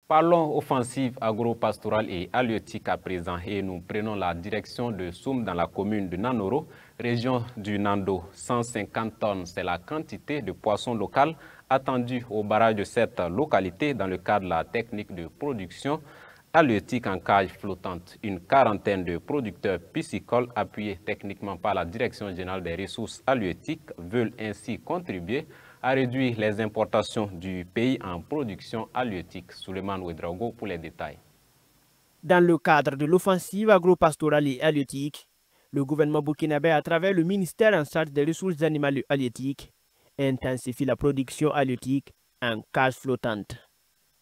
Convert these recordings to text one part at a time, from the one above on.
Parlons offensive agro-pastorale et halieutique à présent et nous prenons la direction de Soum dans la commune de Nanoro, région du Nando. 150 tonnes, c'est la quantité de poissons local attendue au barrage de cette localité dans le cadre de la technique de production halieutique en cage flottante. Une quarantaine de producteurs piscicoles appuyés techniquement par la Direction générale des ressources halieutiques veulent ainsi contribuer à réduire les importations du pays en production halieutique. Souleymane Ouedraogo pour les détails. Dans le cadre de l'offensive agro-pastorale et halieutique, le gouvernement burkinabé, à travers le ministère en charge des ressources animales halieutiques, intensifie la production halieutique en cage flottante.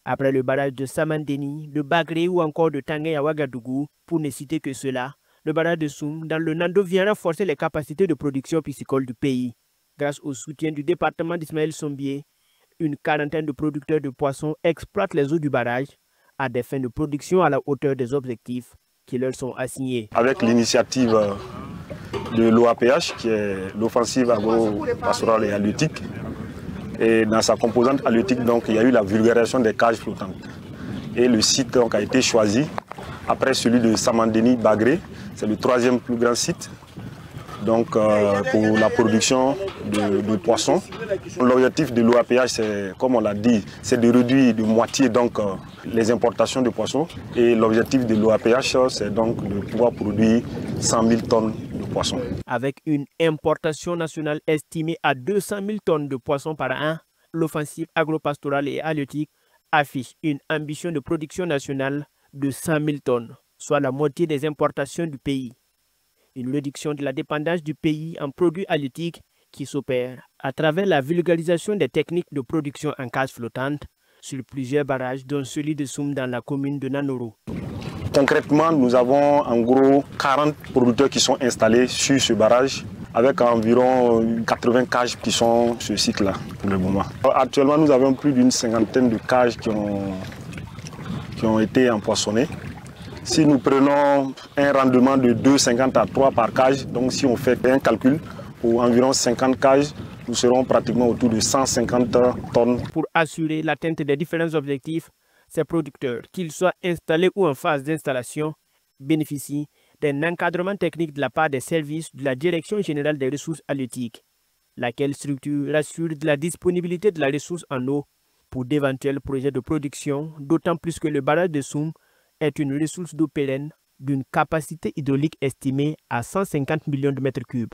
Après le barrage de Samandeni, de Bagré ou encore de Tangé à Ouagadougou, pour ne citer que cela, le barrage de Soum dans le Nando vient renforcer les capacités de production piscicole du pays. Grâce au soutien du département d'Ismaël Sombier, une quarantaine de producteurs de poissons exploitent les eaux du barrage à des fins de production à la hauteur des objectifs qui leur sont assignés. Avec l'initiative de l'OAPH, qui est l'offensive agro-pastorale et halieutique, et dans sa composante halieutique, donc, il y a eu la vulgarisation des cages flottantes. Et le site donc, a été choisi après celui de Samandeni-Bagré, c'est le 3e plus grand site. Donc, pour la production de poissons. L'objectif de l'OAPH, c'est, comme on l'a dit, c'est de réduire de moitié donc, les importations de poissons. Et l'objectif de l'OAPH, c'est donc de pouvoir produire 100 000 tonnes de poissons. Avec une importation nationale estimée à 200 000 tonnes de poissons par an, l'offensive agro-pastorale et halieutique affiche une ambition de production nationale de 100 000 tonnes, soit la moitié des importations du pays. Une réduction de la dépendance du pays en produits halieutiques qui s'opère à travers la vulgarisation des techniques de production en cage flottante sur plusieurs barrages, dont celui de Soum dans la commune de Nanoro. Concrètement, nous avons en gros 40 producteurs qui sont installés sur ce barrage avec environ 80 cages qui sont sur ce site-là pour le moment. Actuellement, nous avons plus d'une cinquantaine de cages qui ont été empoisonnées. Si nous prenons un rendement de 2,50 à 3 par cage, donc si on fait un calcul pour environ 50 cages, nous serons pratiquement autour de 150 tonnes. Pour assurer l'atteinte des différents objectifs, ces producteurs, qu'ils soient installés ou en phase d'installation, bénéficient d'un encadrement technique de la part des services de la Direction générale des ressources halieutiques, laquelle structure rassure de la disponibilité de la ressource en eau pour d'éventuels projets de production, d'autant plus que le barrage de Soum est une ressource d'eau pérenne d'une capacité hydraulique estimée à 150 millions de mètres cubes.